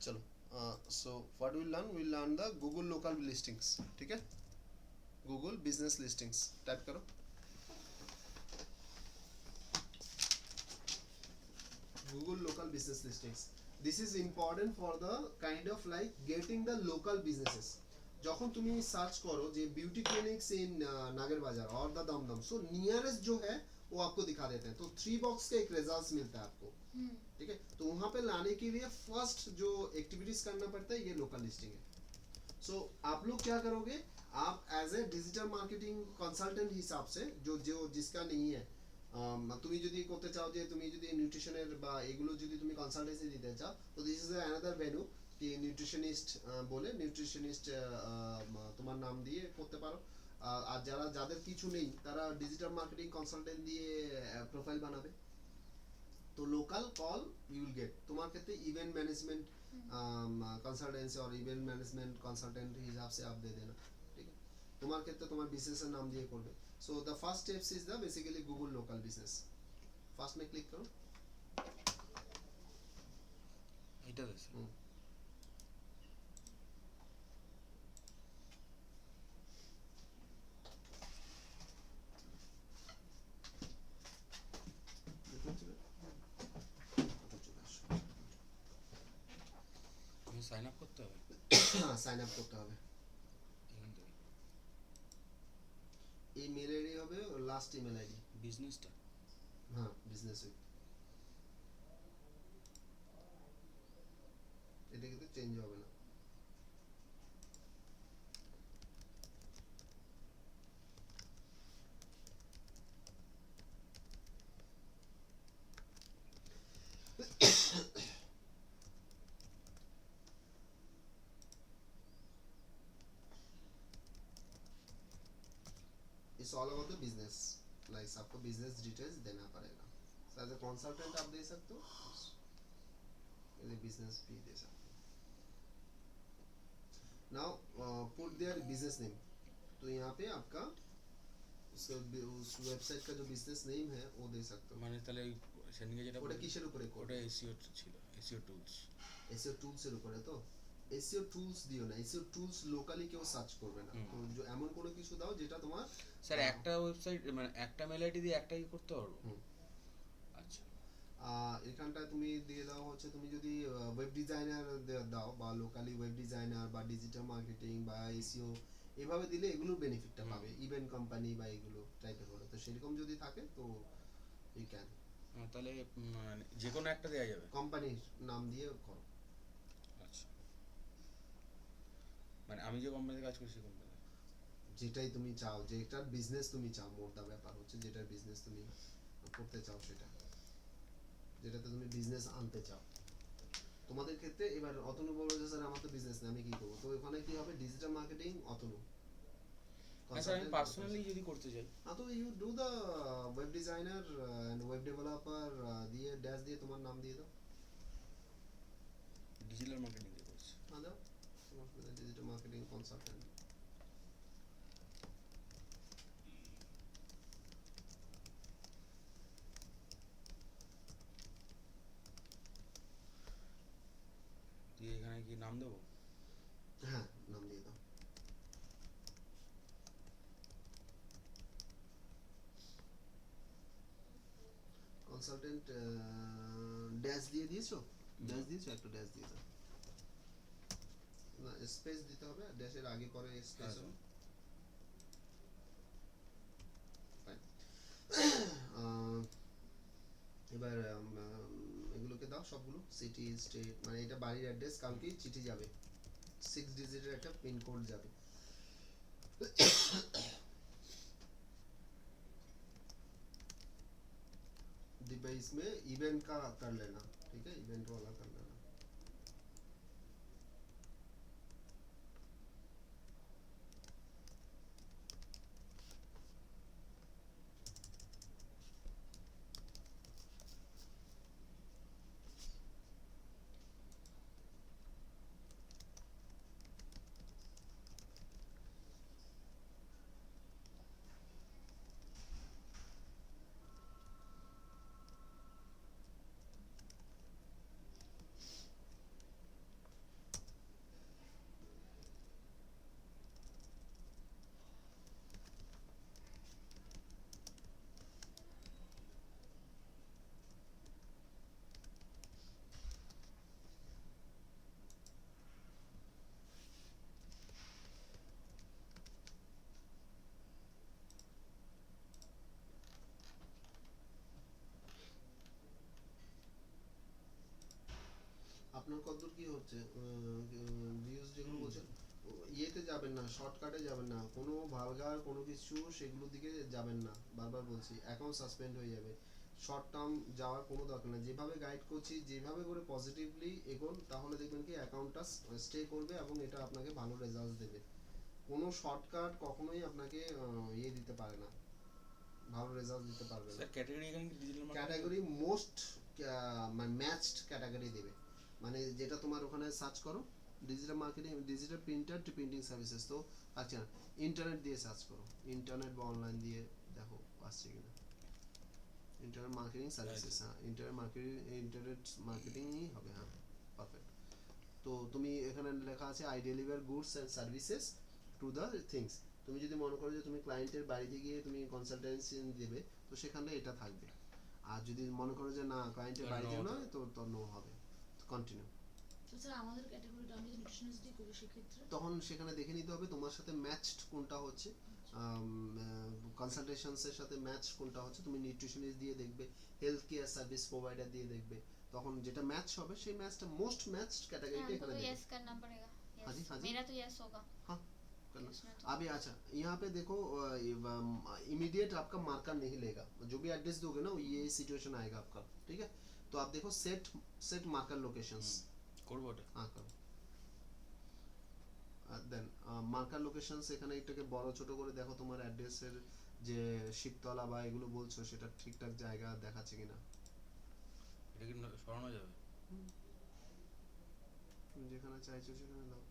चलो so what we'll learn the Google local listings. ठीक है, Google business listings टाइप करो. Google local business listings. This is important for the kind of like getting the local businesses. যখন তুমি search করো যে beauty clinics इन नागर बाजार और द दमदम, सो नियरेस्ट जो है वो आपको दिखा देते हैं. तो 3 बॉक्स का एक रिजल्ट मिलता है आपको. ठीक है, तो वहां पे लाने के लिए फर्स्ट जो एक्टिविटीज करना पड़ता है ये लोकल लिस्टिंग है. सो आप लोग क्या करोगे, आप as a digital marketing consultant हिसाब से जो जो जिसका नहीं है, তুমি যদি করতে চাও যে তুমি যদি নিউট্রিশনের বা এগুলো যদি তুমি কনসালটেন্সি দিতে চাও, তো দিস ইজ অ্যানাদার ভেন্যু কি নিউট্রিশনিস্ট বলে নিউট্রিশনিস্ট তোমার নাম দিয়ে করতে পারো. আর যারা যাদের কিছু নেই তারা ডিজিটাল মার্কেটিং কনসালটেন্ট দিয়ে প্রোফাইল বানাবে. তো local call you will get. তোমার ক্ষেত্রে ইভেন্ট ম্যানেজমেंट कंसल्टेंसी और इवेंट मैनेजमेंट कंसल्टेंट हिसाब से आप दे देना. ठीक है, তোমার ক্ষেত্রে তোমার বিজনেসের নাম দিয়ে করবে. So the first steps is the basically Google local business. First में क्लिक करो. এটা আছে সাইন আপ করতে হবে. হ্যাঁ, সাইন আপ করতে হবে. এখান থেকে এই মেল আইডি হবে লাস্ট ইমেল আইডি. বিজনেসটা হ্যাঁ, বিজনেস উইক. এটা কিন্তু চেঞ্জ হবে না. It's all about the business. Like आपको बिजनेस डिटेल्स देना पड़ेगा. एज ए कंसल्टेंट आप दे सकते हो, बिजनेस भी दे सकते हो. Now put their business name. तो यहाँ पे आपका उस वेबसाइट का जो बिजनेस नेम है वो दे सकते हो. মানে তাহলে ওই সেদিনকে যেটা ওটা কিসের উপরে ওটা করবে? এসইও ছিল, এসইও টুলস. এসইও টুলস এর উপরে. তো এসইও টুলস দিও না, এসইও টুলস লোকালি কেউ সার্চ করবে না. তো এমন কোনো কিছু দাও যেটা তোমার স্যার একটা ওয়েবসাইট মানে একটা মেল আইডি দিয়ে একটাই করতে পারবো. আচ্ছা, এখানটায় তুমি দিয়ে দাও হচ্ছে তুমি যদি ওয়েব ডিজাইনার দাও বা লোকালি ওয়েব ডিজাইনার বা ডিজিটাল মার্কেটিং বা এসইও এভাবে দিলে এগুলোর বেনিফিটটা পাবে. ইভেন্ট কোম্পানি বা এগুলো টাইপের হলো, তো সেরকম যদি থাকে তো ইউ ক্যান. তাহলে মানে যে কোনো একটা দেওয়া যাবে. কোম্পানির নাম দিয়ে করো. আচ্ছা, মানে আমি যে কোম্পানিতে কাজ করি সেই কোম্পানি. যেটাই তুমি চাও, যেটার বিজনেস তুমি চাও, মোটা ব্যাপার হচ্ছে যেটার বিজনেস তুমি করতে চাও, সেটা যেটাতে তুমি বিজনেস আনতে চাও. তোমাদের ক্ষেত্রে এবার অতনু বলবে যে স্যার আমার তো বিজনেস নেই, আমি কি করবো? তো ওখানে কি হবে, ডিজিটাল মার্কেটিং অতনু. স্যার আমি পার্সোনালি যদি করতে চাই, হ্যাঁ, তো you do the web designer and web developer দিয়ে ড্যাশ দিয়ে তোমার নাম দিয়ে দাও. ডিজিটাল মার্কেটিং দিয়ে করছি. হ্যাঁ, দাও তোমার ডিজিটাল মার্কেটিং কনসালটেন্ট. দিয়ে এখানে কি নাম দেবো? হ্যাঁ, নাম দিয়ে দাও. কনসালটেন্ট ড্যাশ দিয়ে দিয়েছো? ড্যাশ দিয়েছো? একটা ড্যাশ দিয়ে দাও. না, স্পেস দিতে হবে, ড্যাশের আগে পরে স্পেস হবে. এবার এগুলোকে দাও সবগুলো, সিটি স্টেট মানে এটা বাড়ির অ্যাড্রেস, কালকে চিঠি যাবে, 6 ডিজিটের একটা পিন কোড যাবে. डिब्बा इसमें इवेंट का कर लेना. ठीक है, इवेंट वाला कर लेना. আপনার কতদূর কি হচ্ছে ভিউজ যেগুলো বলছেন ইয়েতে যাবেন না, শর্টকাটে যাবেন না, কোনো ভালগার কোনো কিছু সেগুলোর দিকে যাবেন না, বারবার বলছি অ্যাকাউন্ট সাসপেন্ড হয়ে যাবে। শর্ট টার্ম যাওয়ার কোনো দরকার নেই, যেভাবে গাইড করছি যেভাবে করে পজিটিভলি এগোন তাহলে দেখবেন কি অ্যাকাউন্টটা স্টে করবে এবং এটা আপনাকে ভালো রেজাল্ট দেবে। কোনো শর্টকাট কখনোই আপনাকে ইয়ে দিতে পারে না, ভালো রেজাল্ট দিতে পারবে না। স্যার ক্যাটাগরি এখানে কি ডিজিটাল ক্যাটাগরি মোস্ট মানে ম্যাচড ক্যাটাগরি দেবে, মানে যেটা তোমার ওখানে সার্চ করো digital marketing, digital printer to printing services, তো আচ্ছা ইন্টারনেট দিয়ে সার্চ করো, ইন্টারনেট বা অনলাইন দিয়ে দেখো আসছে কিনা। ইন্টারনেট মার্কেটিং সার্ভিসেস, হ্যাঁ ইন্টারনেট মার্কেটিংই হবে, হ্যাঁ পারফেক্ট। তো তুমি এখানে লেখা আছে I deliver goods and services to the things. তুমি যদি মনে করো যে তুমি ক্লায়েন্টের বাড়িতে গিয়ে তুমি কনসালটেন্সি দেবে তো সেখানে এটা থাকবে। আর যদি মনে করো যে না ক্লায়েন্টের বাড়িতে নয় তো নো হবে। কন্টিনিউ। তো স্যার আমাদের ক্যাটাগরিটা আমি যদি নিউট্রিশনিস্ট দিয়ে করি সেক্ষেত্রে তখন সেখানে দেখে নিতে হবে তোমার সাথে ম্যাচড কোনটা হচ্ছে, কনসালটেশনসের সাথে ম্যাচ কোনটা হচ্ছে। তুমি নিউট্রিশনিস্ট দিয়ে দেখবে, হেলথ কেয়ার সার্ভিস প্রোভাইডার দিয়ে দেখবে, তখন যেটা ম্যাচ হবে সেই ম্যাচটা মোস্ট ম্যাচড ক্যাটাগরিটা এখানে तो দেখবে। यस करना पड़ेगा। हाँ जी, यस हाँ जी। मेरा तो यस होगा। हाँ करना। इसमें तो अभी अच्छा यहाँ पे देखो इमीडिएट आपका मार्कर नहीं लेगा, जो भी एड्रेस दोगे ना ये सिचुएशन आएगा आपका, ठीक है। तो आप देखो सेट सेट मार्कर लोकेशंस, করবো ওটা। हाँ करो। দেন মার্কার লোকেশনস এখানে এটাকে বড় ছোট করে দেখো তোমার অ্যাড্রেসের যে শিবতলা বা এগুলো বলছো সেটা ঠিকঠাক জায়গা দেখাচ্ছে কিনা। এটা কি সরানো যাবে? তুমি যেখানে চাইছো সেখানে দাও।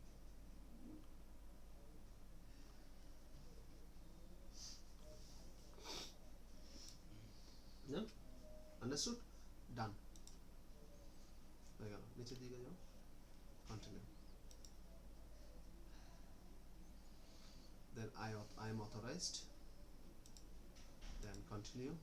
Done? Understood? Done. হয়ে গেল, নিচের দিকে যাও, continue. Then I am authorized. Then continue.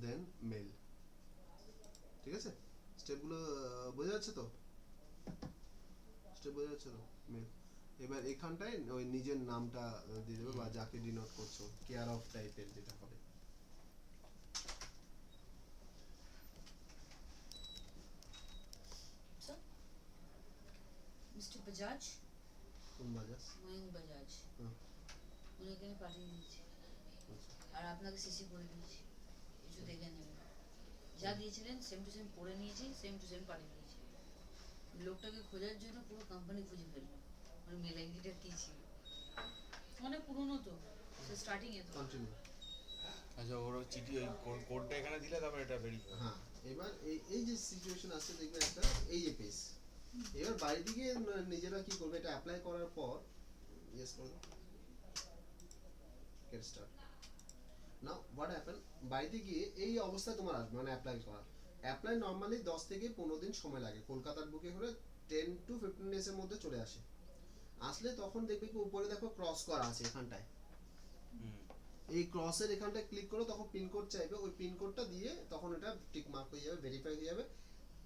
Then mail. ঠিক আছে, স্টেপগুলো বোঝা যাচ্ছে তো? স্টেপ বোঝা যাচ্ছে তো? মেল। এবার এখানটায় ওই নিজের নামটা দিয়ে দেবে বা যাকে ডিনোট করছো, কেয়ার অফ টাইপের যেটা হবে। স্যার মিস্টার বাজাজ, কোন বাজাজ? ময়ূর বাজাজ, হুম। ওনাকে আমি পাঠিয়ে দিয়েছি আচ্ছা। আর আপনাকে সিসি করে দিয়েছি, কিছু দেখে নেবেন। যা দিয়েছিলেন সেম টু সেম পড়ে নিয়েছি, সেম টু সেম পাঠিয়ে দিয়েছি। লোকটাকে খোঁজার জন্য পুরো কোম্পানি খুঁজে ফেললো, মানে মেল আইডিটা কী ছিল, অনেক পুরনো তো, সে স্টার্টিংয়ে তো। কন্টিনিউ। আচ্ছা ওর চিঠি ওই কোডটা এখানে দিলে তারপর এটা বেরিয়ে হ্যাঁ এবার এই যে সিচুয়েশন আসছে দেখবে একটা, এই যে পেজ। এবার বাড়িতে গিয়ে নিজেরা কি করবে, এটা অ্যাপ্লাই করার পর ইয়েস করে দাও, get start. Now what happen, বাড়িতে গিয়ে এই অবস্থায় তোমার আসবে, মানে অ্যাপ্লাই করা। অ্যাপ্লাই নর্মালি 10 থেকে 15 দিন সময় লাগে, কলকাতার বুকে হলে 10 to 15 ডেজের মধ্যে চলে আসে। আসলে তখন দেখবে কি উপরে দেখো ক্রস করা আছে এখানটায়, এই ক্রসের এখানটায় ক্লিক করো, তখন পিনকোড চাইবে, ওই পিনকোডটা দিয়ে তখন এটা টিক মার্ক হয়ে যাবে, ভেরিফাই হয়ে যাবে।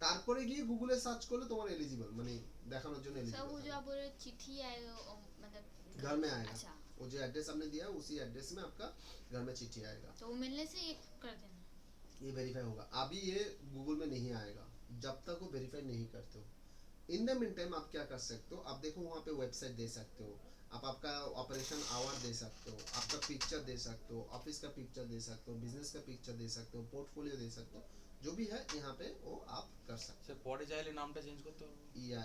তারপরে গিয়ে গুগলে সার্চ করলে তোমার এলিজিবল, মানে দেখানোর जন্য सर वो जो एलिजिबल आप बोल रहे हो चिट्ठी आएगा मतलब घर में आएगा। अच्छा वो जो एड्रेस आपने दिया है उसी एड्रेस में आपका घर में चिट्ठी आएगा, तो वो मिलने से ये कर देना। ये वेरीफाई होगा। अभी ये गूगल में नहीं आएगा जब तक वो वेरीफाई नहीं करते हो। इन द मीन टाइम आप क्या कर सकते हो, आप देखो वहाँ पे वेबसाइट दे सकते हो, आप आपका ऑपरेशन आवर दे सकते हो, आपका पिक्चर दे सकते हो, ऑफिस का पिक्चर दे सकते हो, बिजनेस का पिक्चर दे सकते हो, पोर्टफोलियो दे सकते हो, जो भी है यहाँ पे वो आप कर सकते স্যার পরে চাইলে নামটা চেঞ্জ করতে পারবো? हो। या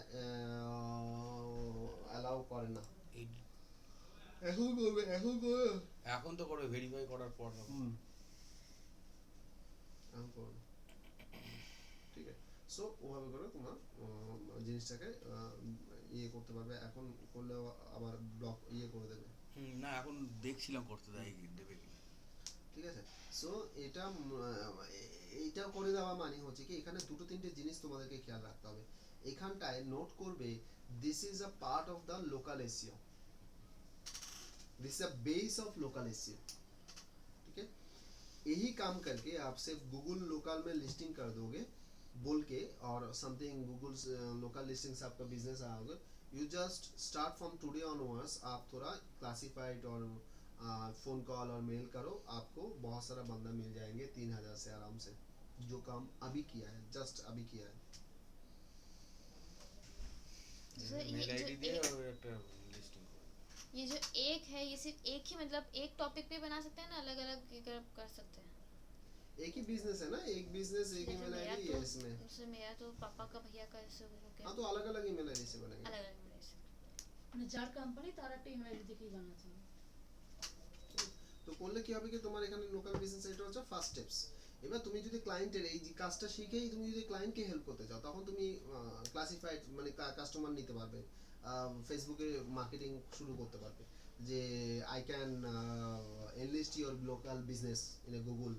अलाउ করে না, এই এখন করবে, এখন করবে, এখন তো করবে ভেরিফাই করার পর হবে। এখন করবে, ঠিক আছে। সো ওভাবে করে তোমার জিনিসটাকে ইয়ে করতে পারবে, এখন করলে আবার ব্লক ইয়ে করে দেবে, না এখন দেখছিলাম করতে দেয় দেবে কিনা। ঠিক আছে। সো এটা এইটা করে দেওয়া মানে হচ্ছে কি এখানে দুটো তিনটে জিনিস তোমাদেরকে খেয়াল রাখতে হবে। এখানটায় নোট করবে this is a part of the local SEO, this is a base of local SEO, ঠিক আছে। यही काम करके आप सिर्फ गूगल लोकल में लिस्टिंग कर दोगे बोल के, और समथिंग गूगल लोकल लिस्टिंग से आपका बिजनेस आओगे, you just start from today onwards आप थोड़ा क्लासिफाइड और फ़ोन कॉल और मेल करो, आपको बहुत सारा बंदा मिल जाएंगे 3,000 से आराम से, जो काम अभी किया है, जस्ट अभी किया है। जैसे ये मेल जो आईडी দিয়ে एक- और একটা লিস্টিং করে ये जो एक है ये सिर्फ एक ही मतलब एक टॉपिक पे बना सकते हैं ना, अलग अलग कर सकते हैं? एक ही बिजनेस है ना, एक बिजनेस एक जैसे ईमेल मेरा आईडी है इसमें। जैसे मेरा तो पापा का भैया का ऐसे हो गया, हाँ तो अलग अलग ईमेल आईडी से बनेंगे। अलग अलग मेरे से। মানে যার কোম্পানি তার একটা ইমেল আইডি থেকেই বানাচ্ছে। তো করলে কি হবে কি তোমার এখানে লোকাল বিজনেস এটা হচ্ছে ফার্স্ট স্টেপস। এবার তুমি যদি ক্লায়েন্টের এই যে কাজটা শিখেই তুমি যদি ক্লায়েন্টকে হেল্প করতে চাও, তখন তুমি ক্লাসিফাইড মানে কাস্টমার নিতে পারবে, ফেসবুকে মার্কেটিং শুরু করতে পারবে যে I can enlist your local business in Google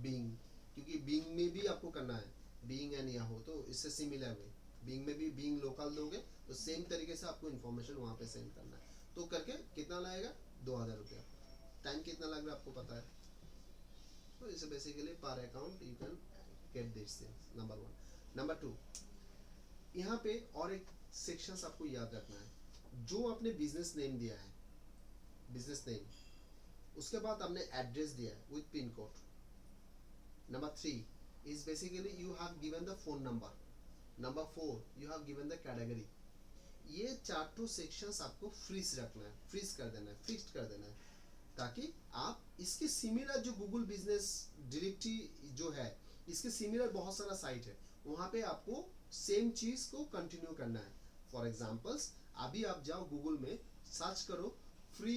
Bing, क्योंकि बिंग में भी आपको करना है, बिंग एंड याहू, तो इससे सिमिलर है, बिंग में भी बिंग लोकल दोगे तो सेम तरीके से आपको इन्फॉर्मेशन वहाँ पे सेंड करना है। तो करके कितना लगेगा, 2,000 रुपया। टाइम कितना लग रहा है आपको पता है, तो इसे बेसिकली पर account you can get this things, number 1। Number 2, यहाँ पे और एक सेक्शंस आपको याद रखना है, जो आपने बिजनेस नेम दिया है, बिजनेस नेम, उसके बाद आपने एड्रेस दिया है with pin code. Number 3 is basically you have given the phone number. Number 4 you have given the category। ये चारों सेक्शंस आपको फ्रीज रखना है, फ्रीज कर देना है, फिक्स्ड कर देना है, ताकि आप इसके सिमिलर जो गूगल बिजनेस डायरेक्टरी जो है, इसके सिमिलर बहुत सारा साइट है, वहाँ पे आपको सेम चीज को कंटिन्यू करना है। फॉर एग्जांपल्स अभी आप जाओ गूगल में सर्च करो free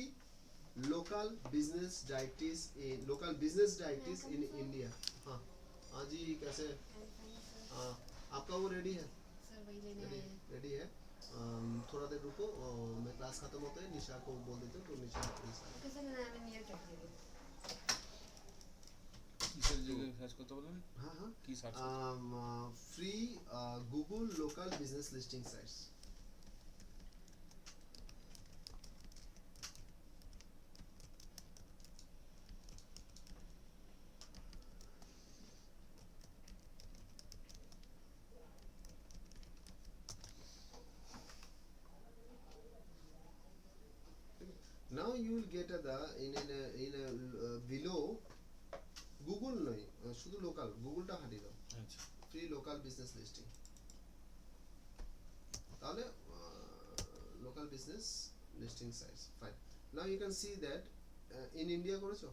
local business directories, local business directories in India. हाँ हाँ जी, कैसे, हाँ आपका वो रेडी है, স্যার वही लेने आए हैं। रेडी है। थोड़ा देर रुको, मैं क्लास खत्म होते हैं निशा को बोल देते तो निशा please आए। ওকে স্যার আমি নিয়ে চলে যাব। কিসের জায়গায় সার্চ করতে বললেন? हाँ हाँ কি search free Google local business listing sites. Now you will get in a below Google নয়, শুধু লোকাল, গুগলটা হাঁটিয়ে দাও, আচ্ছা ফ্রি লোকাল বিজনেস লিস্টিং, তাহলে local business listing sites fine. Now you can see that in India করেছো,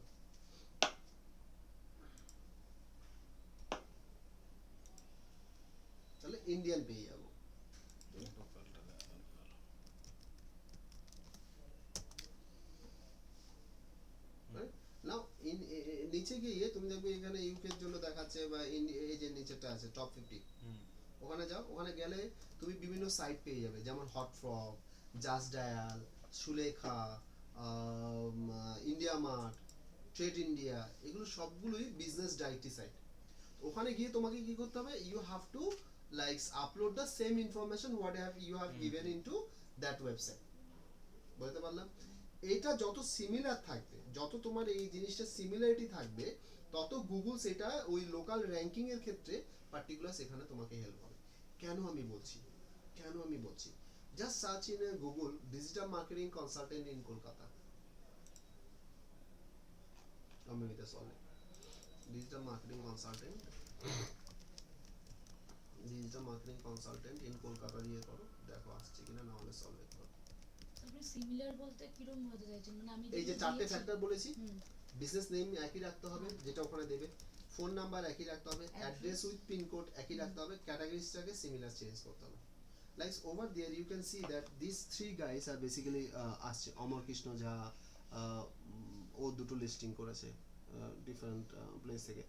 তাহলে Indian পেয়ে যাবো। লোকালটা দেখা গেল। নাও নিচে গিয়ে তুমি দেখবে এখানে ইউকে এর জন্য দেখাচ্ছে, বা এই যে নিচেটা আছে টপ 50, হুম ওখানে যাও, ওখানে গেলে তুমি বিভিন্ন সাইট পেয়ে যাবে, যেমন hot frog, just dial, Sulekha, India mart, trade India, এগুলো সবগুলোই বিজনেস ডাইরেক্টরি সাইট। ওখানে গিয়ে তোমাকে কি করতে হবে, you have to like upload the same information what you have given into that website. বলতে পারলাম, এটা যত সিমিলার থাকবে, যত তোমার এই জিনিসটা সিমিলারিটি থাকবে, তত গুগল সেটা ওই লোকাল র্যাঙ্কিং এর ক্ষেত্রে পার্টিকুলার সেখানে তোমাকে হেল্প হবে। কেন আমি বলছি just search in Google digital marketing consultant in Kolkata, আমি এটা solve digital marketing consultant in Kolkata দিয়ে করো, দেখো আসছে কিনা, না হলে সলভ করো। তারপরে সিমিলার বলতে কিরকম হতে চাইছেন, মানে আমি এই যে যেটা চারটে দিয়েছি- ফ্যাক্টর বলেছি, হুম, বিজনেস নেম একই রাখতে হবে যেটা ওখানে দেবে, ফোন নাম্বার একই রাখতে হবে, অ্যাড্রেস উইথ পিন কোড একই রাখতে হবে, ক্যাটাগরিজটাকে সিমিলার চেঞ্জ করতে হবে। Like over there you can see that this three guys are basically আসছে অমর কৃষ্ণ ঝা, ও দুটো লিস্টিং করেছে ডিফারেন্ট প্লেস থেকে।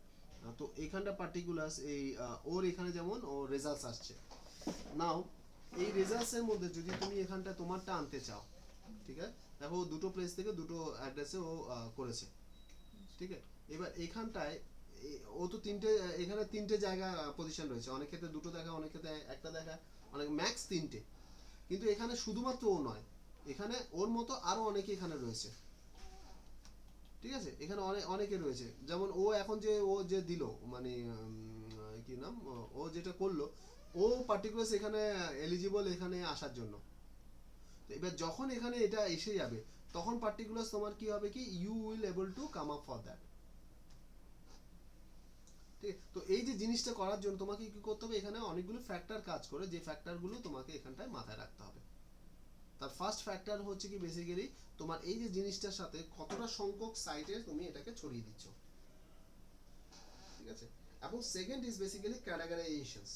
তো এখানটা পার্টিকুলার্স এই ওর এখানে যেমন ও রেজাল্টস আসছে। নাও এই রেজাল্টসের মধ্যে যদি তুমি এখানটা তোমারটা আনতে চাও, ঠিক আছে, দেখো ও দুটো প্লেস থেকে দুটো অ্যাড্রেসে ও করেছে, ঠিক আছে। এবার এখানটায় ও তো এখানে তিনটে জায়গা পজিশন রয়েছে, অনেক ক্ষেত্রে দুটো দেখা, অনেক ক্ষেত্রে একটা দেখা, অনেক ম্যাক্স তিনটে, কিন্তু এখানে শুধুমাত্র ও নয়, এখানে ওর মতো আরো অনেকে এখানে রয়েছে, ঠিক আছে, এখানে অনেকে রয়েছে, যেমন ও এখন যে দিল মানে কি নাম, ও যেটা করলো, ও পার্টিকুলার এখানে এলিজিবল এখানে আসার জন্য। তো এবার যখন এখানে এটা এসে যাবে তখন পার্টিকুলার তোমার কি হবে কি you will able to come up for that. ঠিক আছে? তো এই যে জিনিসটা করার জন্য তোমাকে কি করতে হবে, এখানে অনেকগুলো ফ্যাক্টর কাজ করে, যে ফ্যাক্টরগুলো তোমাকে এখানটায় মাথায় রাখতে হবে। তার ফার্স্ট ফ্যাক্টর হচ্ছে কি বেসিক্যালি তোমার এই যে জিনিসটার সাথে কতটা সংখ্যক সাইটে তুমি এটাকে ছড়িয়ে দিচ্ছ। ঠিক আছে, এবং সেকেন্ড ইজ বেসিক্যালি ক্যাটাগরাইজেশনস।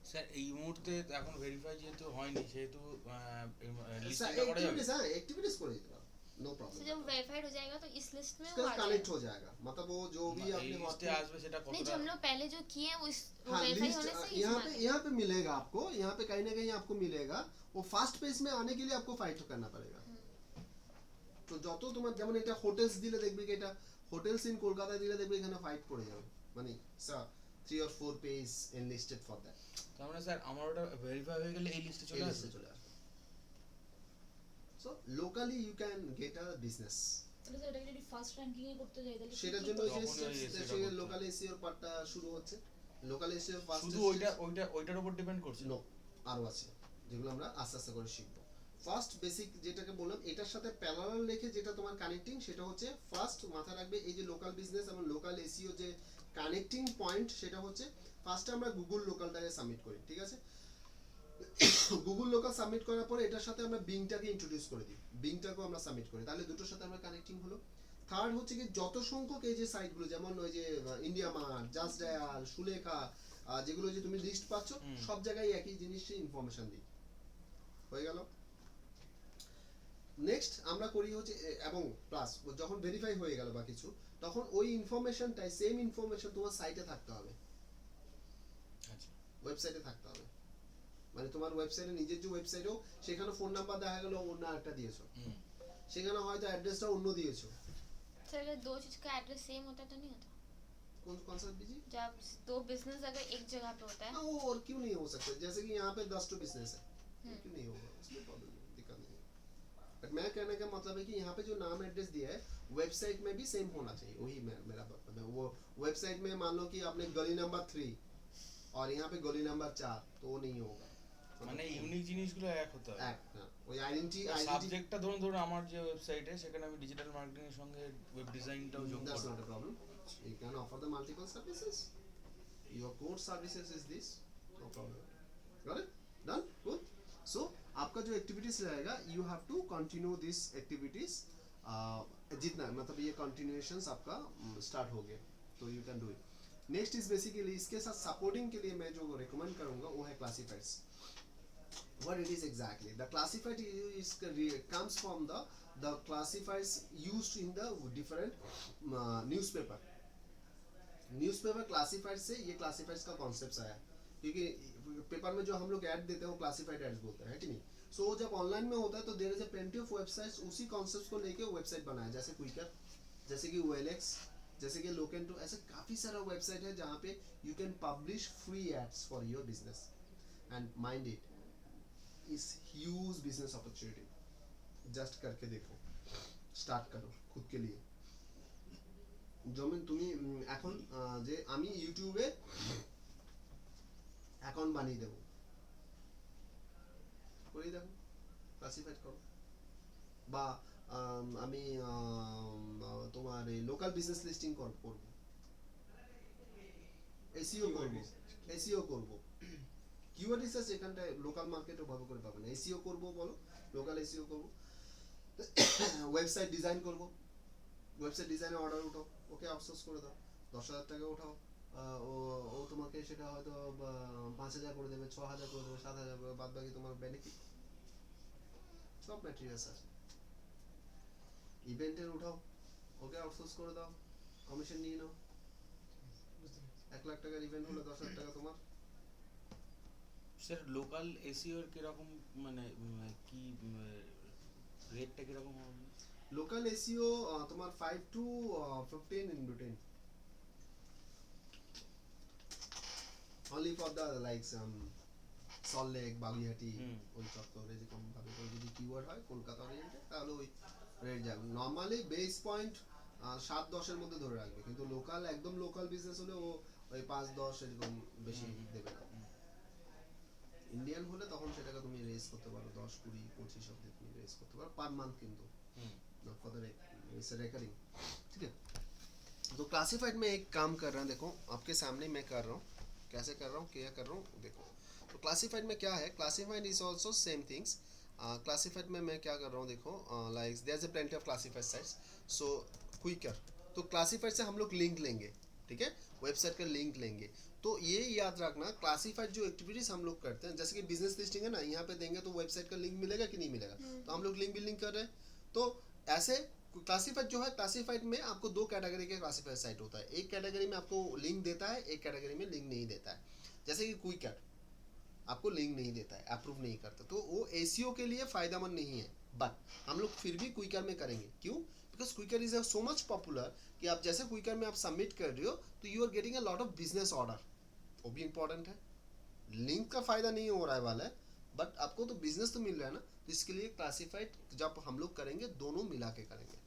স্যার এই মুহূর্তে এখন ভেরিফাই যেহেতু হয়নি সেহেতু স্যার লিস্টিংটা করা যাবে? एक्टिविटीज है, एक्टिविटीज করে দিতে পারো, नो तो प्रॉब्लम। जब वेरीफाइड हो जाएगा तो इस लिस्ट में वो इसका आ कनेक्ट जाएगा। हो जाएगा, मतलब वो जो भी এই आपने লিস্টে আসবে সেটা नहीं, जो কতটা? हम लोग पहले जो किए हैं वो हाँ वेरीफाई लिस्ट होने से ही यहाँ इसमें पे आ गया। यहाँ पे मिलेगा आपको, यहाँ पे कहीं ना कहीं आपको मिलेगा। वो फास्ट पेज में आने के लिए आपको फाइट करना पड़ेगा। তো যত তোমার যেমন এটা হোটেলস দিলে দেখবে কি এটা হোটেলস ইন কলকাতা দিলে দেখবে এখানে ফাইট পড়ে যাবে, মানে 3 or 4 page enlisted for that, তার মানে স্যার আমার ওটা ভেরিফাই হয়ে গেলে এই লিস্টে এই চলে লিস্টে আসবে? চলে আসবে। So locally you can get a business. তাহলে স্যার এটাকে যদি ফার্স্ট র্যাঙ্কিং এ করতে যাই তাহলে সেটার কি জন্য করতে তখন হবে? ওই SEO টা সেই করতে লোকাল এসইও পার্টটা শুরু হচ্ছে। লোকাল এসইও ফার্স্ট শুধু ওইটার উপর ডিপেন্ড করছে? নো, আরো আছে যেগুলো আমরা আস্তে আস্তে করে শিখবো। ফার্স্ট বেসিক যেটাকে বললাম এটার সাথে প্যারালাল রেখে যেটা তোমার কানেক্টিং, সেটা হচ্ছে ফার্স্ট মাথায় রাখবে এই যে লোকাল বিজনেস এবং লোকাল এসইও যে কানেক্টিং পয়েন্ট, সেটা হচ্ছে ফার্স্টে আমরা গুগল লোকালটাকে সাবমিট করি। ঠিক আছে, গুগল লোকাল সাবমিট করার পরে এটার সাথে আমরা বিংটাকে ইন্ট্রোডিউস করে দিই, বিংটাকেও আমরা সাবমিট করি, তাহলে দুটোর সাথে আমরা কানেক্টিং হলো। থার্ড হচ্ছে কি যত সংখ্যক এই যে সাইটগুলো যেমন ওই যে India mart, just dial, Sulekha, যেগুলো যে তুমি লিস্ট পাচ্ছ সব জায়গায় একই জিনিসের ইনফরমেশন দিই। হয়ে গেল। নেক্সট আমরা করি হচ্ছে এবং প্লাস যখন ভেরিফাই হয়ে গেল বা কিছু, তখন ওই ইনফরমেশনটাই সেম ইনফরমেশন তোমার সাইটে থাকতে হবে, আচ্ছা। ওয়েবসাইটে থাকতে হবে। মানে তোমার ওয়েবসাইটে নিজের যে ওয়েবসাইটেও সেখানে ফোন নাম্বার দেখা গেল অন্য একটা দিয়েছো, সেখানে হয়তো অ্যাড্রেসটা অন্য দিয়েছো। सर अगर दो चीज का एड्रेस सेम होता है तो नहीं होता? कौन कौन सा बिजी? जब दो बिजनेस अगर एक जगह पे होता है हाँ, वो और क्यों नहीं हो सकता, जैसे कि यहाँ पे 10 टू बिजनेस है, क्यों नहीं होगा, उसमें प्रॉब्लम नहीं, दिक्कत नहीं है। बट मैं कहने का मतलब है कि यहाँ पे जो नाम एड्रेस दिया है वेबसाइट में भी सेम होना चाहिए, वही मेरा मतलब है। वो वेबसाइट में मान लो कि आपने गली नंबर 3 और यहाँ पे गली नंबर 4, तो वो नहीं होगा, মানে ইউনিক জিনিসগুলো এক হতে হবে। এক না, ওই আইডেন্টি সাবজেক্টটা ধরুন আমার যে ওয়েবসাইটে সেখানে আমি ডিজিটাল মার্কেটিং এর সঙ্গে ওয়েব ডিজাইনটাও যোগ that's করব। not a problem, you can offer the multiple services, your core services is this, no problem, got it, done, good। so आपका जो एक्टिविटीज रहेगा you have to continue this activities, जितना मतलब ये continuations आपका स्टार्ट हो गया तो you can do it। Next is basically इसके साथ सपोर्टिंग के लिए मैं जो रिकमेंड करूंगा वो है classifieds. What it is exactly? The classified is comes from the classifiers used in the different newspaper classified से ये classifieds का concepts आया, क्योंकि पेपर में जो हम लोग ऐड देते हैं वो classified ads बोलते हैं, है कि नहीं। सो जब ऑनलाइन में होता है तो there is a plenty of websites उसी कॉन्सेप्ट्स को लेके वेबसाइट बनाया, जैसे क्विकर, जैसे कि OLX, जैसे कि लोकेंटो, ऐसे काफी सारा वेबसाइट है जहाँ पे you can publish free ads for your business and mind it is huge business opportunity. Just करके देखो, स्टार्ट करो खुद के लिए। যেমন তুমি এখন যে আমি ইউটিউবে অ্যাকাউন্ট বানিয়ে দেবো, করে দেখো ক্লাসিফাইড করো, বা আমি তোমার লোকাল বিজনেস লিস্টিং করব, এসইও করব, কিওয়ার্ড রিসার্চ এখানটায় লোকাল মার্কেটও ভালো করে পাবে না, এসইও করব বলো, লোকাল এসইও করব, ওয়েবসাইট ডিজাইন করব, ওয়েবসাইট ডিজাইনে অর্ডার উঠাও, ওকে আউটসোর্স করে দাও, 10,000 টাকা উঠাও, ও তোমাকে সেটা হয়তো 5,000 করে দেবে, 6,000 করে দেবে, 7,000 করে, বাদ বাকি তোমার বেনিফিট, সব ম্যাটেরিয়ালস আছে। ইভেন্টের উঠাও, ওকে আউটসোর্স করে দাও, কমিশন নিয়ে নাও, 1 লাখ টাকার ইভেন্ট হলে 10,000 টাকা তোমার। স্যার লোকাল এসইও এর কিরকম মানে কি রেটটা কিরকম হবে? লোকাল এসইও তোমার 5 to 15 in between, only for the likes Salt Lake Baguiati হুম। ওই চত্বর এরকম ভাবে করে যদি কিওয়ার্ড হয় কলকাতা ওরিয়েন্টেড তাহলে ওই রেট যাবে নর্মালি বেস পয়েন্ট 7-10-এর মধ্যে ধরে রাখবে কিন্তু লোকাল একদম লোকাল বিজনেস হলে ও ওই 5-10 এরকম বেশি দেবে না ইন্ডিয়ান হলে তখন সেটাকে তুমি রেজ করতে পারো 10-20-25 অব্দি তুমি রেজ করতে পারো পার মান্থ কিন্তু হুম। not for the it's a recurring ठीक है तो क्लासिफाइड में एक काम कर रहे हैं देखो आपके सामने मैं कर रहा हूँ कैसे कर रहा हूँ क्या कर रहा हूँ देखो तो क्लासिफाइड में क्या है classified is also same things classified में मैं क्या कर रहा हूँ देखो like there is a plenty of classified sites so Quikr तो क्लासिफाइड से हम लोग लिंक लेंगे ठीक है वेबसाइट का लिंक लेंगे तो ये याद रखना क्लासिफाइड जो एक्टिविटीज हम लोग करते हैं जैसे कि बिजनेस लिस्टिंग है ना यहाँ पे देंगे तो वेबसाइट का लिंक मिलेगा कि नहीं मिलेगा तो हम लोग लिंक बिल्डिंग कर रहे हैं तो ऐसे क्लासिफाइड जो है क्लासिफाइड में आपको दो कैटेगरी के क्लासिफाइड साइट होता है एक कैटेगरी में आपको लिंक देता है एक कैटेगरी में लिंक नहीं देता है जैसे कि क्विकर आपको लिंक नहीं देता है अप्रूव नहीं करता तो वो एसीओ के लिए फायदेमंद नहीं है बट हम लोग फिर भी क्विकर में करेंगे क्यों because Quikr is so much popular कि आप जैसे क्विकर में आप सबमिट कर रहे हो तो you are getting a lot of business order वो भी इंपॉर्टेंट है लिंक का फायदा नहीं हो रहा है वाला है बट आपको तो बिजनेस तो मिल रहा है ना तो इसके लिए क्लासिफाइड जब हम लोग करेंगे दोनों मिला के करेंगे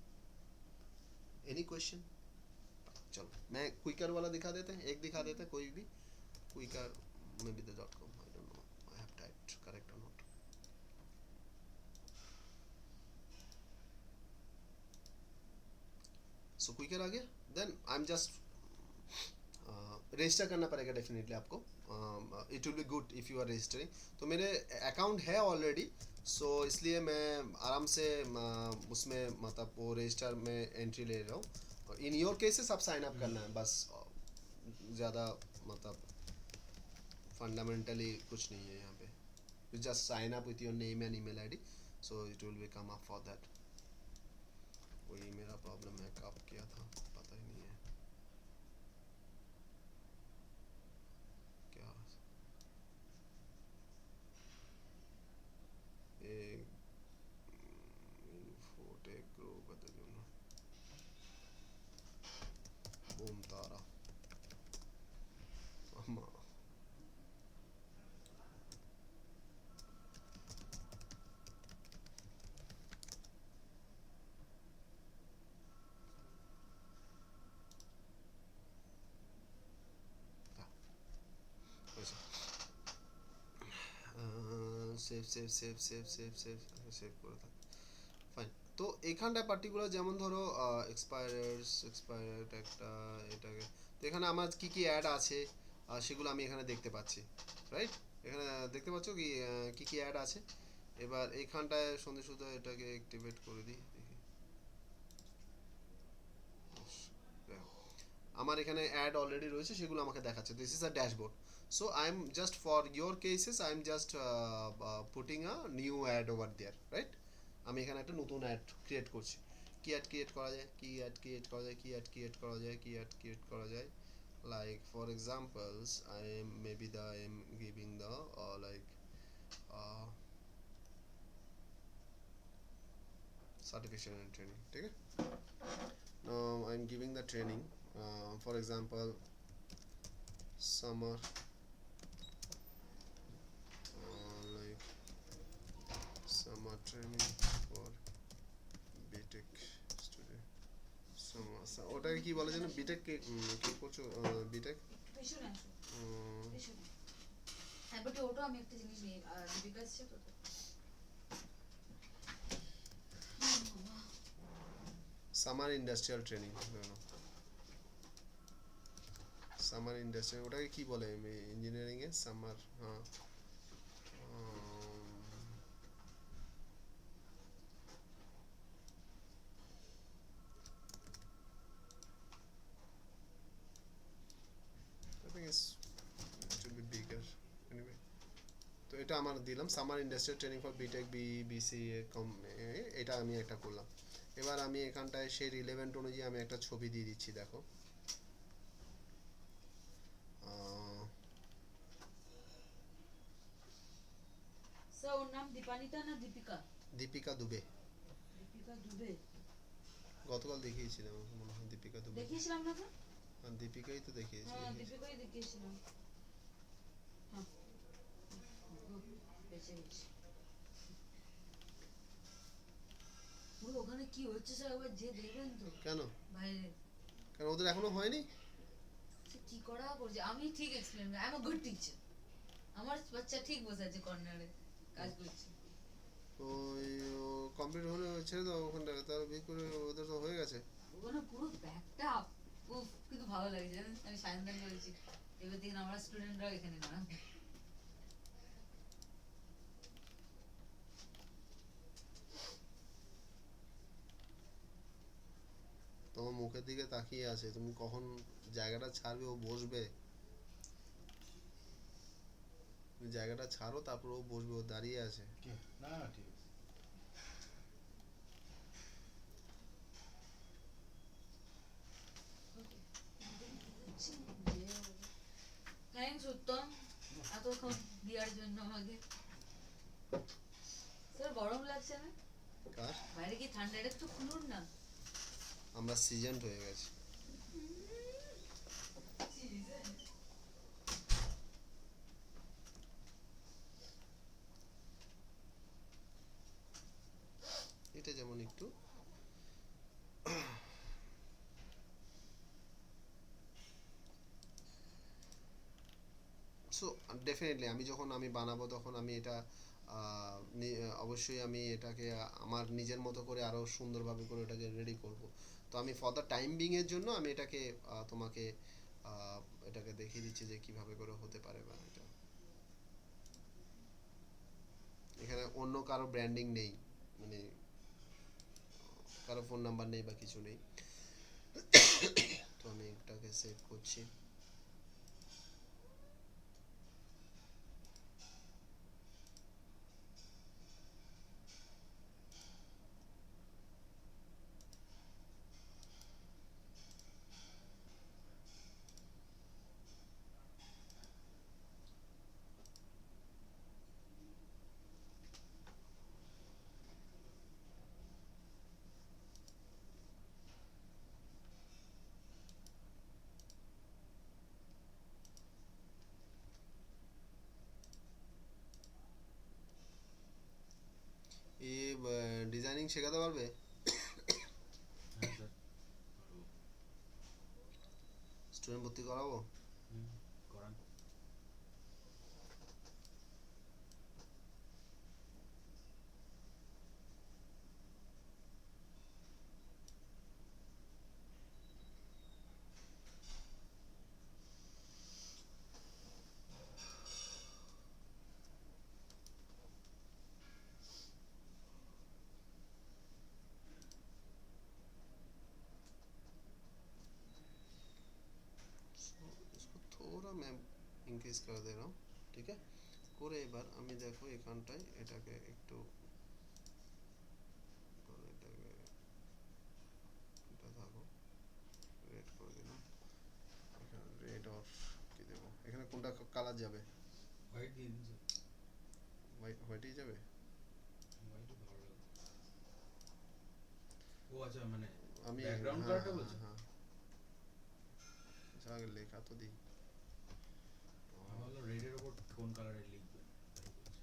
एनी क्वेश्चन चलो मैं क्विकर वाला दिखा देते हैं एक दिखा देते हैं कोई भी क्विकर में भी .com I don't know I have typed correct और नॉट सो क्विकर आ गया then I am just register करना पड़ेगा डेफिनेटली आपको it will be good if you are registering तो मेरे अकाउंट है ऑलरेडी सो इसलिए मैं आराम से उसमें मतलब वो रजिस्टर में एंट्री ले रहा हूँ इन योर केसेस आप साइन अप करना है बस ज़्यादा मतलब फंडामेंटली कुछ नहीं है यहाँ पे you just sign up with your name and email ID so it will be come up for that वही मेरा प्रॉब्लम है कब किया था पता ही नहीं है क्या ইনফোটেক গ্রো করতে জন্য বুম তারা আমা সেভ করে থাক ফাইন তো এখানটা পার্টিকুলার যেমন ধরো এক্সপায়ার একটা এটাকে তো এখানে আমার কি কি অ্যাড আছে সেগুলো আমি এখানে দেখতে পাচ্ছি রাইট এখানে দেখতে পাচ্ছ কি কি কি অ্যাড আছে এবার এইখানটায় সন্ধে সুদ্ধা এটাকে অ্যাক্টিভেট করে দিই দেখি আমার এখানে অ্যাড অলরেডি রয়েছে সেগুলো আমাকে দেখাচ্ছে this is a dashboard so I'm just for your cases I'm just putting a new ad over there right আমি এখানে একটা নতুন অ্যাড ক্রিয়েট করছি কি অ্যাড ক্রিয়েট করা যায় কি অ্যাড ক্রিয়েট করা যায় কি অ্যাড ক্রিয়েট করা যায় কি অ্যাড ক্রিয়েট করা যায় like for examples I am maybe the I am giving the like certification and training ठीक है now I'm giving the training for example summer like summer training for BTech student summer ওটাকে কি বলে জানো BTech কি করছো BTech পেছনে আসো পেছনে হ্যাঁ বাট ওটা আমি একটা জিনিস নিয়ে দীপিকা এসছে তো summer industrial training summer industrial ওটাকে কি বলে ইঞ্জিনিয়ারিং এ সামার হ্যাঁ I think it will be bigger anyway তো এটা আমার দিলাম summer industrial training for BTech BCA এটা আমি একটা করলাম এবার আমি এখানটায় সেই রিলেভেন্ট অনুযায়ী আমি একটা ছবি দিয়ে দিচ্ছি দেখো স্যার ওর নাম দীপানিতা না দীপিকা দীপিকা দুবে দীপিকা দুবে গতকাল দেখিয়েছিলাম মনে হয় দীপিকা দুবে দেখিয়েছিলাম না স্যার হ্যাঁ দীপিকাই তো দেখিয়েছি হ্যাঁ দীপিকাই দেখিয়েছিলাম হ্যাঁ বেঁচে গেছি। পুরো ওখানে কি হচ্ছে স্যার একবার যে দেখবেন তো কেন বাইরে কারণ ওদের এখনো হয়নি। সে কি করা করছে আমি ঠিক explain I am a good teacher আমার বাচ্চা ঠিক বসে আছে কর্নারে কাজ করছে ওই কমপ্লিট হলে ছেড়ে দাও ওখানটা, তার বিয়ে করে ওদের তো হয়ে গেছে। ওখানে পুরো ব্যাগটা উফ কিন্তু ভালো লাগে জানেন আমি সায়নদান বলেছি এবার দেখেন আমরা স্টুডেন্টরাও এখানে না তোমার মুখের দিকে তাকিয়ে আছে, তুমি কখন জায়গাটা ছাড়বে ও বসবে। তুমি জায়গাটা ছাড়ো তারপর ও বসবে, ও দাঁড়িয়ে আছে। কে? না ঠিক আছে। থ্যাংকস উত্তম এতক্ষণ দেওয়ার জন্য আমাকে স্যার গরম লাগছে না কার? বাইরে কি ঠান্ডা এটা একটু খুলুন না আমরা সিজন হয়ে গেছে। এটা যেমন একটু সো ডেফিনেটলি আমি যখন আমি বানাবো তখন আমি এটা অবশ্যই আমি এটাকে আমার নিজের মতো করে আরো সুন্দরভাবে করে এটাকে রেডি করব। তো আমি ফর দ্য টাইম বিং এর জন্য আমি এটাকে তোমাকে এটাকে দেখিয়ে দিচ্ছি যে কিভাবে করে হতে পারে বা এটা এখানে অন্য কারো ব্র্যান্ডিং নেই, মানে কারো ফোন নাম্বার নেই বা কিছু নেই। তো আমি এটাকে সেভ করছি। এ ডিজাইনিং শেখাতে পারবে? হ্যাঁ স্যার। স্টুডেন্ট ভর্তি করাবো? করান। इसको थोड़ा मैं इंक्रीज कर दे रहा हूँ, ठीक है। করে এবার আমি দেখো এখানটায় এটাকে একটু এটাকে এটা থাকো রেড করে দিলাম। এখানে রেড অর কি দেবো, এখানে কোনটা কালার যাবে? হোয়াইট দিয়ে দিন স্যার। হোয়াইটই যাবে। হোয়াইটই ভালো লাগে। ও আচ্ছা মানে আমি ব্যাকগ্রাউন্ড হ্যাঁ, কালারটা হ্যাঁ, বলছেন? হ্যাঁ। আচ্ছা আগে লেখা তো দিই। আমি ভাবলাম রেডের ওপর কোন কালারে লিখবেন তাই বলছি।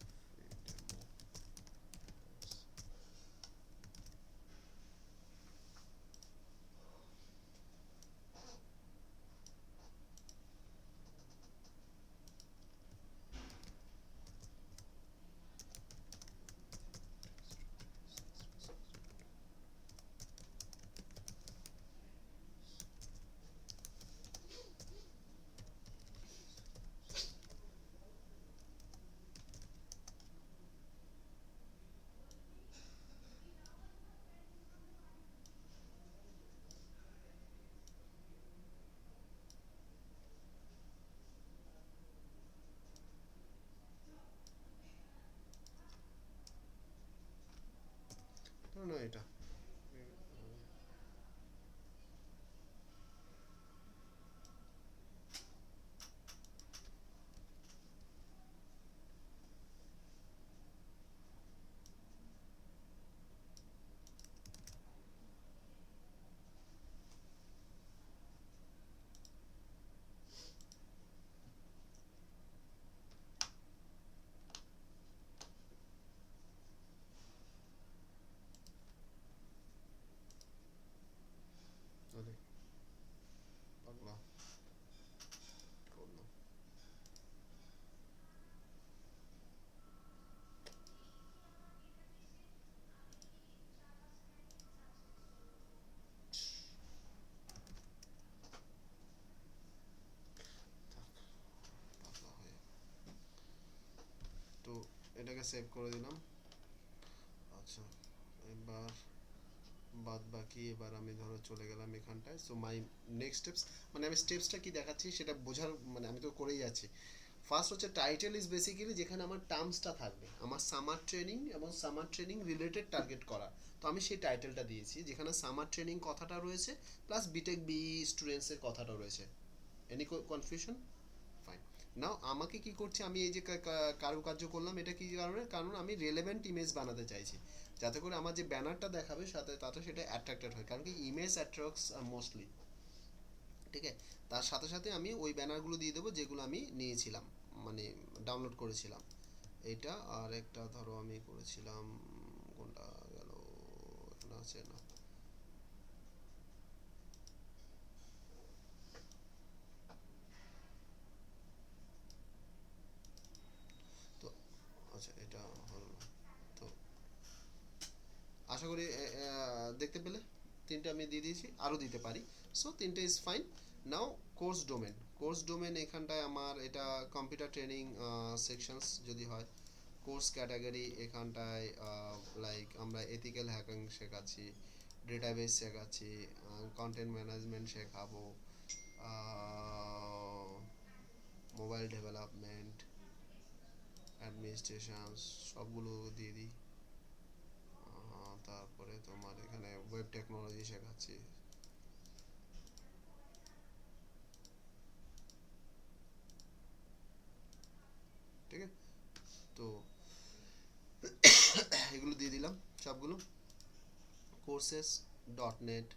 এটাকে সেভ করে দিলাম। আচ্ছা, এবার বাদ বাকি এবার আমি ধরো চলে গেলাম এখানটায়। সো মাই নেক্সট স্টেপস, মানে আমি স্টেপসটা কি দেখাচ্ছি সেটা বোঝার, মানে আমি তো করেই যাচ্ছি। ফার্স্ট হচ্ছে টাইটেল ইজ বেসিক্যালি যেখানে আমার টার্মসটা থাকবে, আমার সামার ট্রেনিং এবং সামার ট্রেনিং রিলেটেড টার্গেট করা। তো আমি সেই টাইটেলটা দিয়েছি যেখানে সামার ট্রেনিং কথাটা রয়েছে প্লাস বিটেক বি স্টুডেন্টসের কথাটা রয়েছে। Any confusion? ফাইন। নাও আমাকে কি করছে, আমি এই যে কারুকার্য করলাম, এটা কি কারণে? কারণ আমি রেলেভেন্ট ইমেজ বানাতে চাইছি, যাতে করে আমার যে ব্যানারটা দেখাবে সাথে তাতে সেটা অ্যাট্রাক্টেড হয়, কারণ কি ইমেজ অ্যাট্রাক্টস মোস্টলি। ঠিক আছে, তার সাথে সাথে আমি ওই ব্যানারগুলো দিয়ে দেবো যেগুলো আমি নিয়েছিলাম, মানে ডাউনলোড করেছিলাম। এইটা আর একটা ধরো আমি করেছিলাম, কোনটা গেল, এখানে আছে না, তো আচ্ছা এটা হলো না। তো আশা করি দেখতে পেলে তিনটে আমি দিয়ে দিয়েছি, আরও দিতে পারি। সো তিনটে is fine. Now course domain এখানটায় আমার এটা কম্পিউটার ট্রেনিং সেকশনস যদি হয়। কোর্স ক্যাটাগরি এখানটায় লাইক আমরা এথিক্যাল হ্যাকিং শেখাচ্ছি, ডেটাবেস শেখাচ্ছি, কন্টেন্ট ম্যানেজমেন্ট শেখাবো, মোবাইল ডেভেলপমেন্ট, অ্যাডমিনিস্ট্রেশন, সবগুলো দিয়ে দিই। তারপরে তোমার এখানে ওয়েব টেকনোলজি শেখাচ্ছি। ঠিক আছে, তো এগুলো দিয়ে দিলাম সবগুলো। Courses .NET,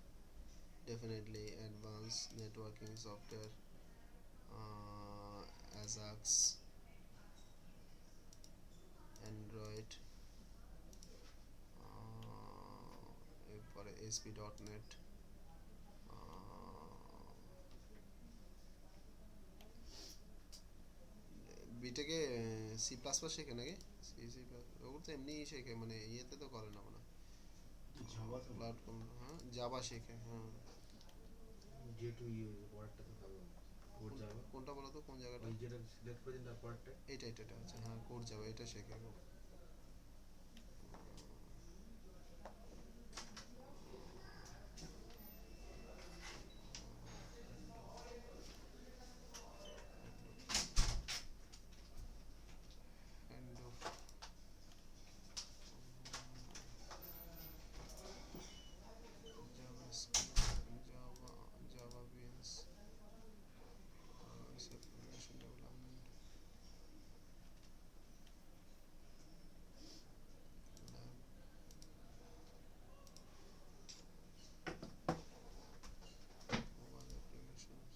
definitely advanced networking software, Ajax, Android, এরপরে ASP.NET, বিটেকে C++ শেখে নাকি? সি প্লাস ওগুলো তো এমনিই শেখে, মানে ইয়েতে তো করে না মনে হয়, জাভা তো প্ল্যাটফর্ম। হ্যাঁ জাভা শেখে, হ্যাঁ। যেটু পরেরটা তো ভালো, কোড জাভা। কোনটা বলো তো, কোন জায়গাটা? ওই যেটা সিলেক্ট করেছেন তার পরেরটা। এটা আছে, হ্যাঁ কোড যাবে, এটা শেখে গো। End of JavaScript, Java Beans, application development, lab, mobile applications,